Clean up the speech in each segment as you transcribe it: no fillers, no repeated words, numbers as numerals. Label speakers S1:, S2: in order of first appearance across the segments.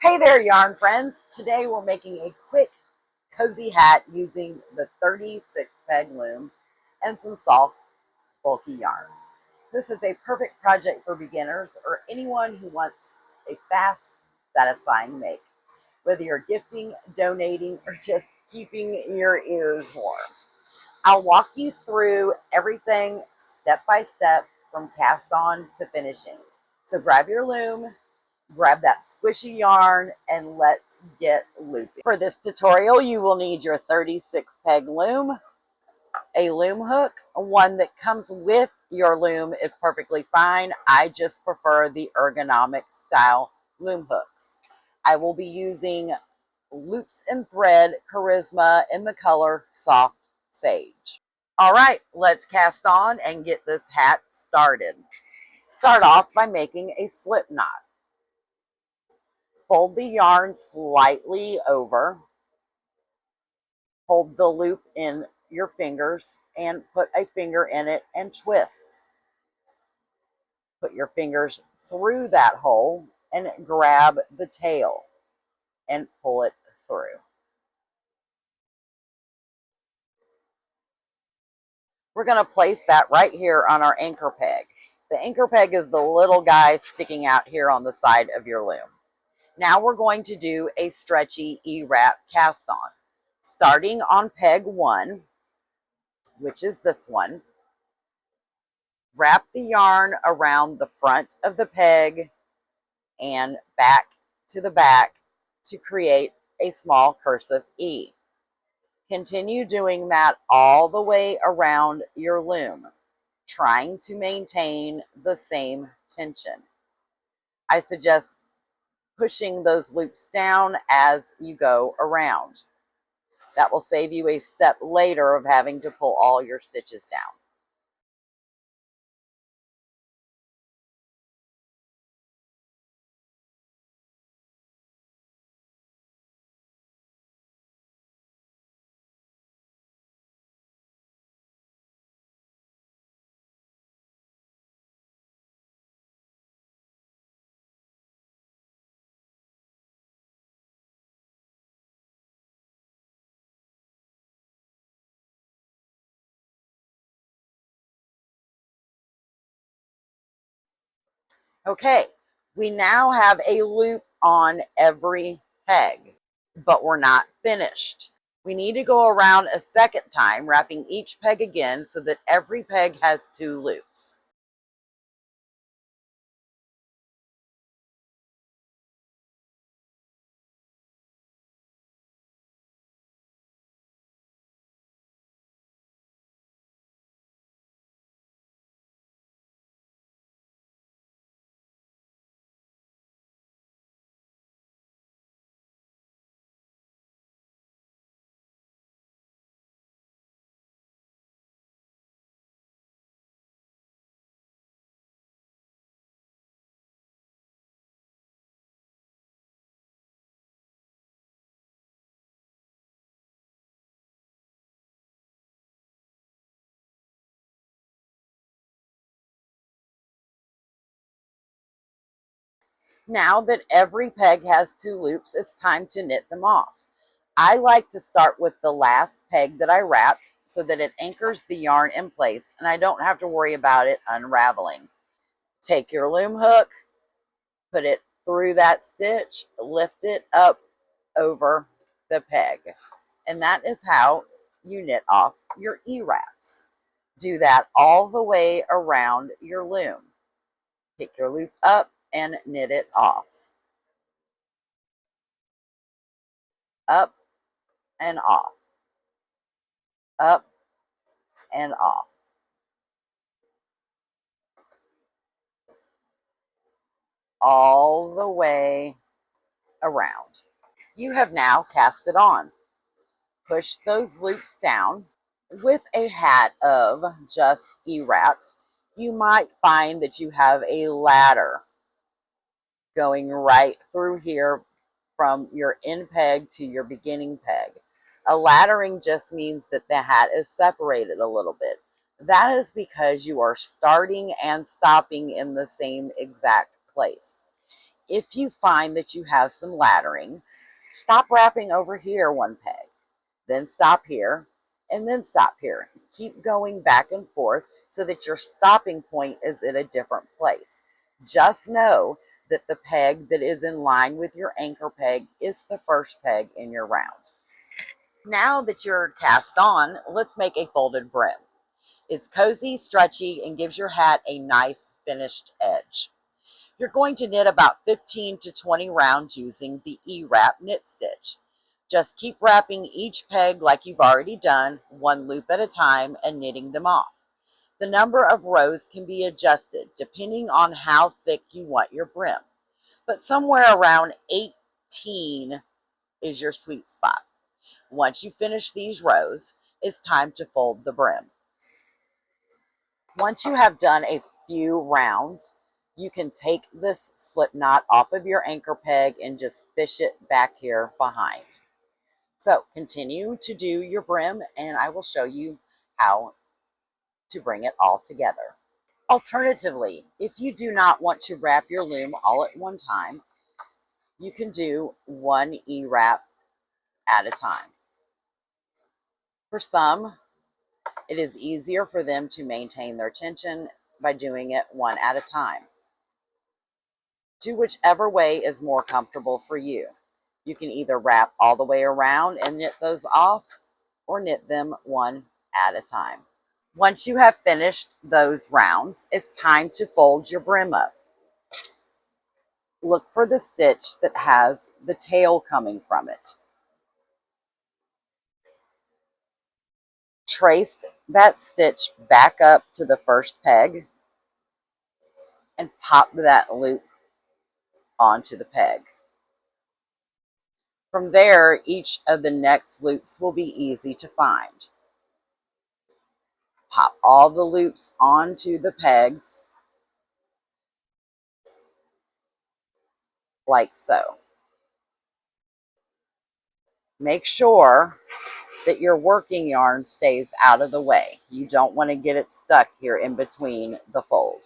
S1: Hey there, yarn friends. Today we're making a quick, cozy hat using the 36 peg loom and some soft, bulky yarn. This is a perfect project for beginners or anyone who wants a fast, satisfying make, whether you're gifting, donating, or just keeping your ears warm. I'll walk you through everything step by step from cast on to finishing. So grab your loom, grab that squishy yarn, and let's get looping. For this tutorial, you will need your 36 peg loom, a loom hook. One that comes with your loom is perfectly fine. I just prefer the ergonomic style loom hooks. I will be using Loops and Thread Charisma in the color Soft Sage. All right, let's cast on and get this hat started. Start off by making a slip knot. Fold the yarn slightly over, hold the loop in your fingers and put a finger in it and twist. Put your fingers through that hole and grab the tail and pull it through. We're going to place that right here on our anchor peg. The anchor peg is the little guy sticking out here on the side of your loom. Now we're going to do a stretchy E-wrap cast on. Starting on peg 1, which is this one, wrap the yarn around the front of the peg and back to the back to create a small cursive E. Continue doing that all the way around your loom, trying to maintain the same tension. I suggest pushing those loops down as you go around. That will save you a step later of having to pull all your stitches down. Okay, we now have a loop on every peg, but we're not finished. We need to go around a second time, wrapping each peg again so that every peg has 2 loops. Now that every peg has 2 loops, it's time to knit them off. I like to start with the last peg that I wrapped so that it anchors the yarn in place and I don't have to worry about it unraveling. Take your loom hook, put it through that stitch, lift it up over the peg. And that is how you knit off your E-wraps. Do that all the way around your loom. Pick your loop up and knit it off. Up and off. Up and off. All the way around. You have now cast it on. Push those loops down. With a hat of just E-wraps, you might find that you have a ladder going right through here from your end peg to your beginning peg. A laddering just means that the hat is separated a little bit. That is because you are starting and stopping in the same exact place. If you find that you have some laddering, stop wrapping over here one peg, then stop here, and then stop here. Keep going back and forth so that your stopping point is at a different place. Just know that the peg that is in line with your anchor peg is the first peg in your round. Now that you're cast on, let's make a folded brim. It's cozy, stretchy, and gives your hat a nice finished edge. You're going to knit about 15 to 20 rounds using the E-wrap knit stitch. Just keep wrapping each peg like you've already done, one loop at a time, and knitting them off. The number of rows can be adjusted depending on how thick you want your brim, but somewhere around 18 is your sweet spot. Once you finish these rows, it's time to fold the brim. Once you have done a few rounds, you can take this slip knot off of your anchor peg and just fish it back here behind. So continue to do your brim and I will show you how to bring it all together. Alternatively, if you do not want to wrap your loom all at one time, you can do one E-wrap at a time. For some, it is easier for them to maintain their tension by doing it one at a time. Do whichever way is more comfortable for you. You can either wrap all the way around and knit those off or knit them one at a time. Once you have finished those rounds, it's time to fold your brim up. Look for the stitch that has the tail coming from it. Trace that stitch back up to the first peg and pop that loop onto the peg. From there, each of the next loops will be easy to find. Pop all the loops onto the pegs like so. Make sure that your working yarn stays out of the way. You don't want to get it stuck here in between the fold.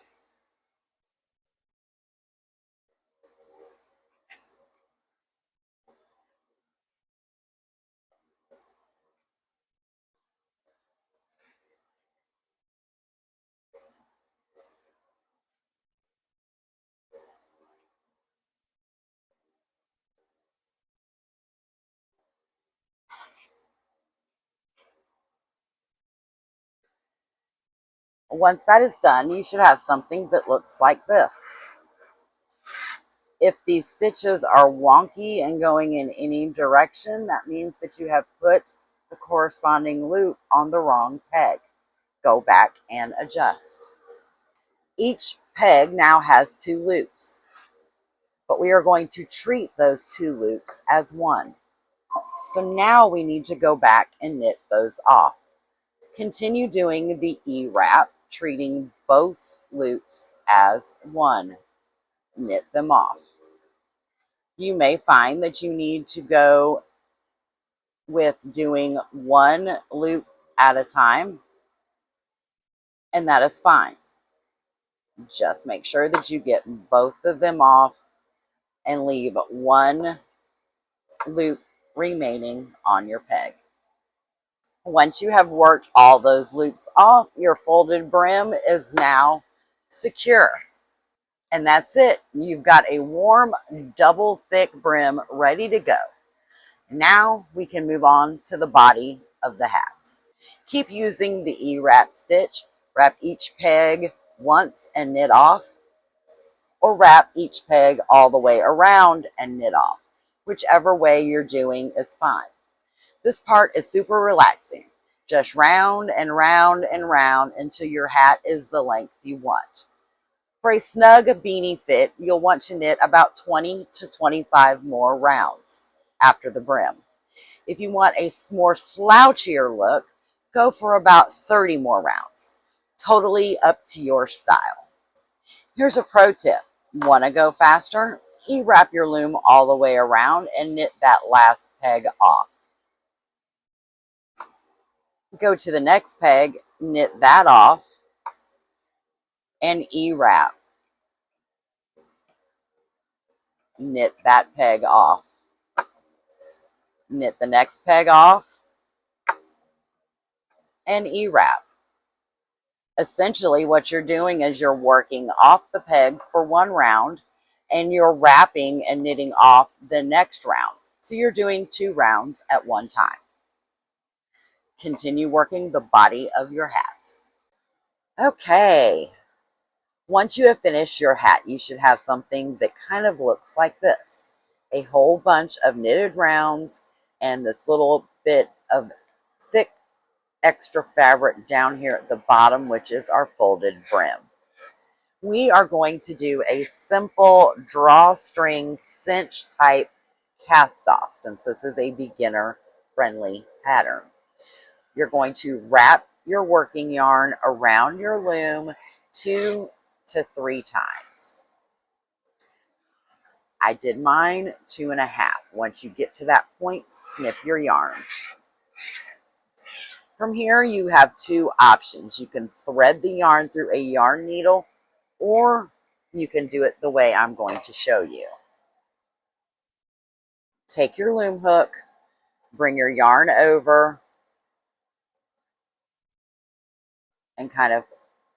S1: Once that is done, you should have something that looks like this. If these stitches are wonky and going in any direction, that means that you have put the corresponding loop on the wrong peg. Go back and adjust. Each peg now has two loops, but we are going to treat those two loops as one. So now we need to go back and knit those off. Continue doing the E-wrap, treating both loops as one. Knit them off. You may find that you need to go with doing one loop at a time, and that is fine. Just make sure that you get both of them off and leave one loop remaining on your peg. Once you have worked all those loops off, your folded brim is now secure. And that's it. You've got a warm, double thick brim ready to go. Now we can move on to the body of the hat. Keep using the E-wrap stitch. Wrap each peg once and knit off, or wrap each peg all the way around and knit off. Whichever way you're doing is fine. This part is super relaxing. Just round and round and round until your hat is the length you want. For a snug beanie fit, you'll want to knit about 20 to 25 more rounds after the brim. If you want a more slouchier look, go for about 30 more rounds. Totally up to your style. Here's a pro tip. Want to go faster? E-wrap your loom all the way around and knit that last peg off. Go to the next peg, knit that off, and E-wrap. knit that peg off. Knit the next peg off and E-wrap. Essentially what you're doing is you're working off the pegs for one round and you're wrapping and knitting off the next round. So you're doing 2 rounds at one time. Continue working the body of your hat. Okay, once you have finished your hat, you should have something that kind of looks like this. A whole bunch of knitted rounds and this little bit of thick extra fabric down here at the bottom, which is our folded brim. We are going to do a simple drawstring cinch type cast off since this is a beginner friendly pattern. You're going to wrap your working yarn around your loom 2 to 3 times. I did mine 2.5. Once you get to that point, snip your yarn. From here, you have 2 options. You can thread the yarn through a yarn needle, or you can do it the way I'm going to show you. Take your loom hook, bring your yarn over, and kind of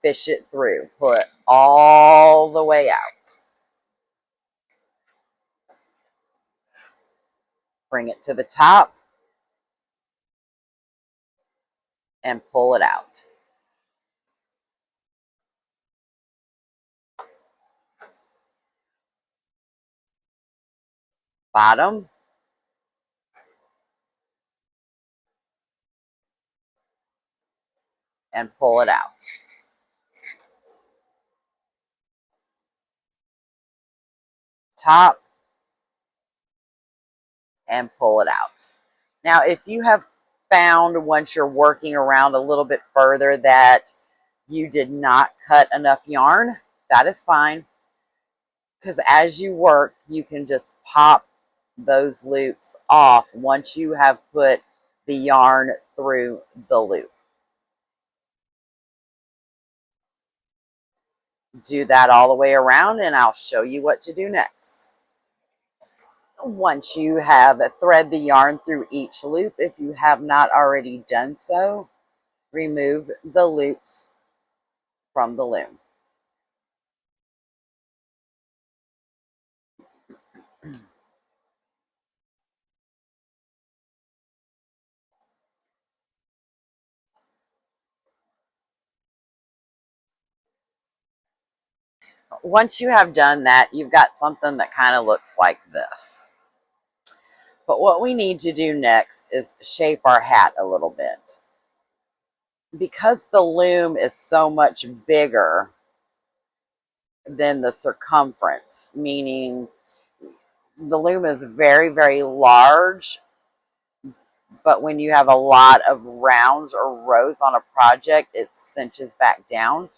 S1: fish it through. Pull it all the way out. Bring it to the top and pull it out. Bottom and pull it out. Top and pull it out. Now, if you have found once you're working around a little bit further that you did not cut enough yarn, that is fine. Because as you work, you can just pop those loops off once you have put the yarn through the loop. Do that all the way around and I'll show you what to do next. Once you have thread the yarn through each loop, if you have not already done so, remove the loops from the loom. Once you have done that, you've got something that kind of looks like this. But what we need to do next is shape our hat a little bit. Because the loom is so much bigger than the circumference, meaning the loom is very, very large, but when you have a lot of rounds or rows on a project, it cinches back down.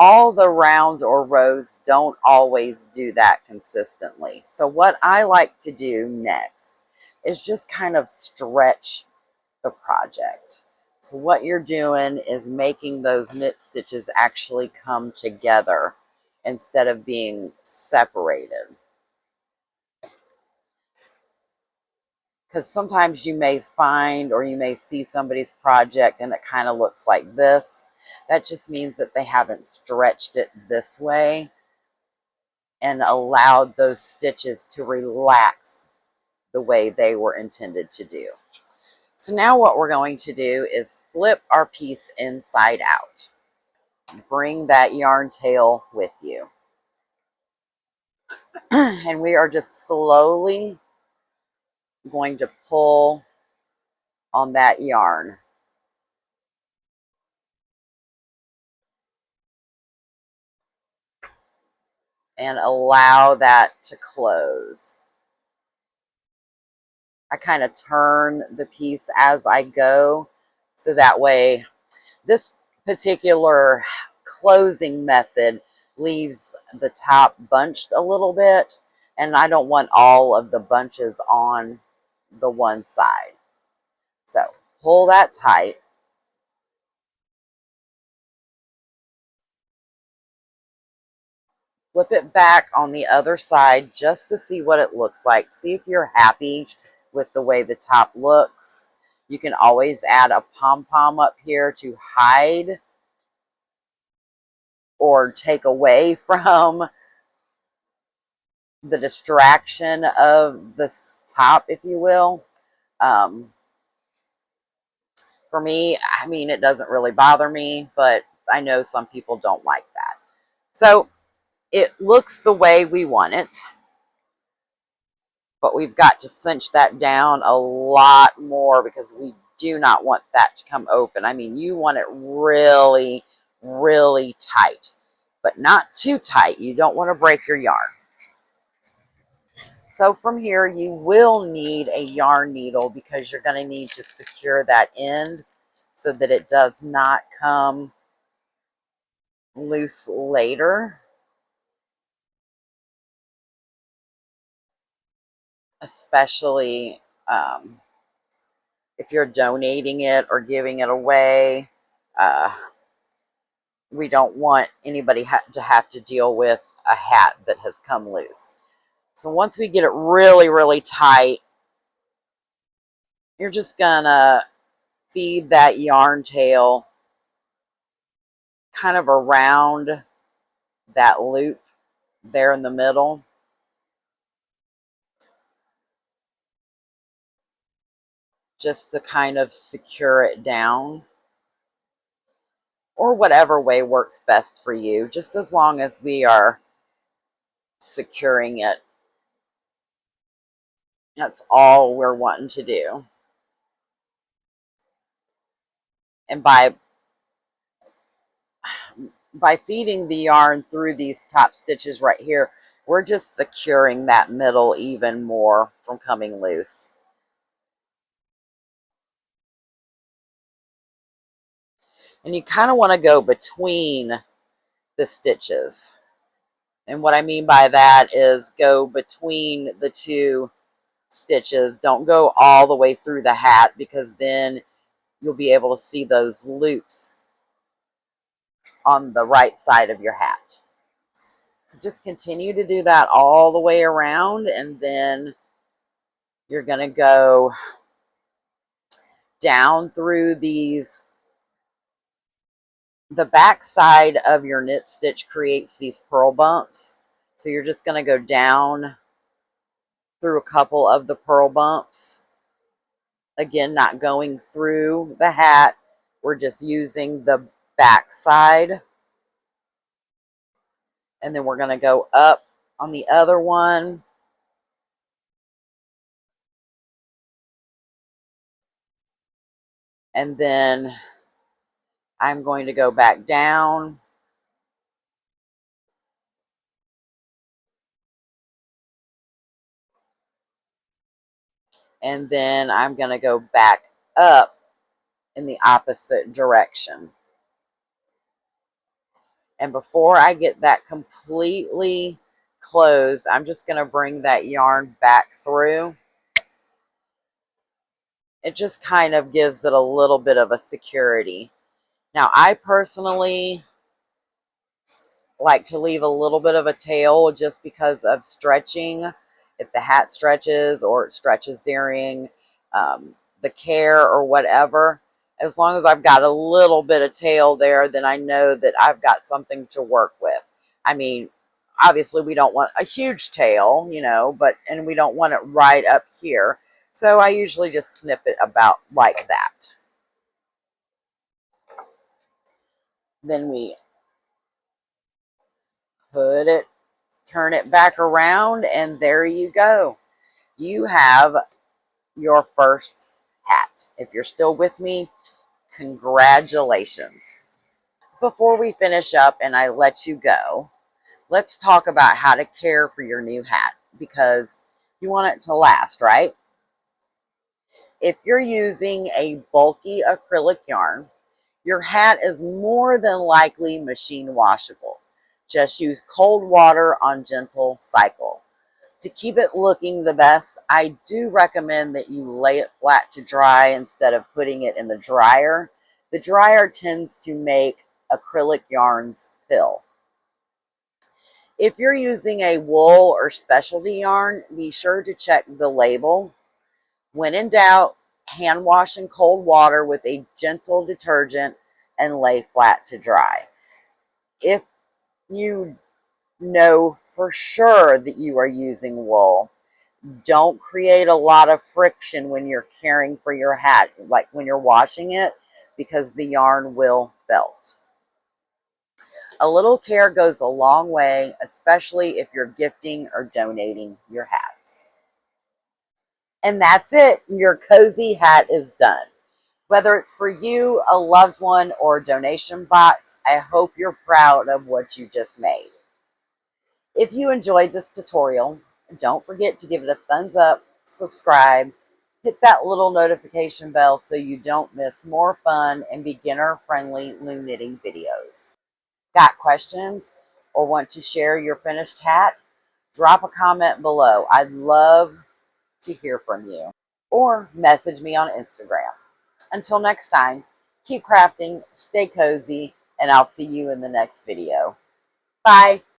S1: All the rounds or rows don't always do that consistently. So what I like to do next is just kind of stretch the project. So what you're doing is making those knit stitches actually come together instead of being separated. Because sometimes you may find or you may see somebody's project and it kind of looks like this. That just means that they haven't stretched it this way and allowed those stitches to relax the way they were intended to do. So now what we're going to do is flip our piece inside out. Bring that yarn tail with you. And we are just slowly going to pull on that yarn. And allow that to close. I kind of turn the piece as I go, so that way this particular closing method leaves the top bunched a little bit, and I don't want all of the bunches on the one side. So pull that tight. flip it back on the other side just to see what it looks like. See if you're happy with the way the top looks. You can always add a pom-pom up here to hide or take away from the distraction of this top, if you will. For me, I mean, it doesn't really bother me, but I know some people don't like that. So it looks the way we want it, but we've got to cinch that down a lot more because we do not want that to come open. I mean, you want it really, really tight, but not too tight. You don't want to break your yarn. So from here, you will need a yarn needle because you're going to need to secure that end so that it does not come loose later. Especially if you're donating it or giving it away. We don't want anybody to have to deal with a hat that has come loose. So once we get it really, really tight, you're just gonna feed that yarn tail kind of around that loop there in the middle. Just to kind of secure it down. Or whatever way works best for you, just as long as we are securing it. That's all we're wanting to do. And by feeding the yarn through these top stitches right here, we're just securing that middle even more from coming loose. And you kind of want to go between the stitches. And what I mean by that is go between the two stitches. Don't go all the way through the hat because then you'll be able to see those loops on the right side of your hat. So just continue to do that all the way around, and then you're going to go down through these. The back side of your knit stitch creates these purl bumps. So you're just going to go down through a couple of the purl bumps. Again, not going through the hat. We're just using the back side. And then we're going to go up on the other one. And then I'm going to go back down. And then I'm going to go back up in the opposite direction. And before I get that completely closed, I'm just going to bring that yarn back through. It just kind of gives it a little bit of a security. Now, I personally like to leave a little bit of a tail just because of stretching. If the hat stretches or it stretches during the care or whatever, as long as I've got a little bit of tail there, then I know that I've got something to work with. I mean, obviously we don't want a huge tail, you know, and we don't want it right up here. So I usually just snip it about like that. Then we turn it back around, and there you go. You have your first hat. If you're still with me, congratulations. Before we finish up and I let you go, let's talk about how to care for your new hat because you want it to last, right? If you're using a bulky acrylic yarn, your hat is more than likely machine washable. Just use cold water on gentle cycle. To keep it looking the best, I do recommend that you lay it flat to dry instead of putting it in the dryer. The dryer tends to make acrylic yarns pill. If you're using a wool or specialty yarn, be sure to check the label. When in doubt, hand wash in cold water with a gentle detergent and lay flat to dry. If you know for sure that you are using wool, don't create a lot of friction when you're caring for your hat, like when you're washing it, because the yarn will felt. A little care goes a long way, especially if you're gifting or donating your hats. And that's it. Your cozy hat is done. Whether it's for you, a loved one, or a donation box, I hope you're proud of what you just made. If you enjoyed this tutorial, don't forget to give it a thumbs up, subscribe, hit that little notification bell so you don't miss more fun and beginner-friendly loom knitting videos. Got questions or want to share your finished hat? Drop a comment below. I'd love to hear from you. Or message me on Instagram. Until next time, keep crafting, stay cozy, and I'll see you in the next video. Bye.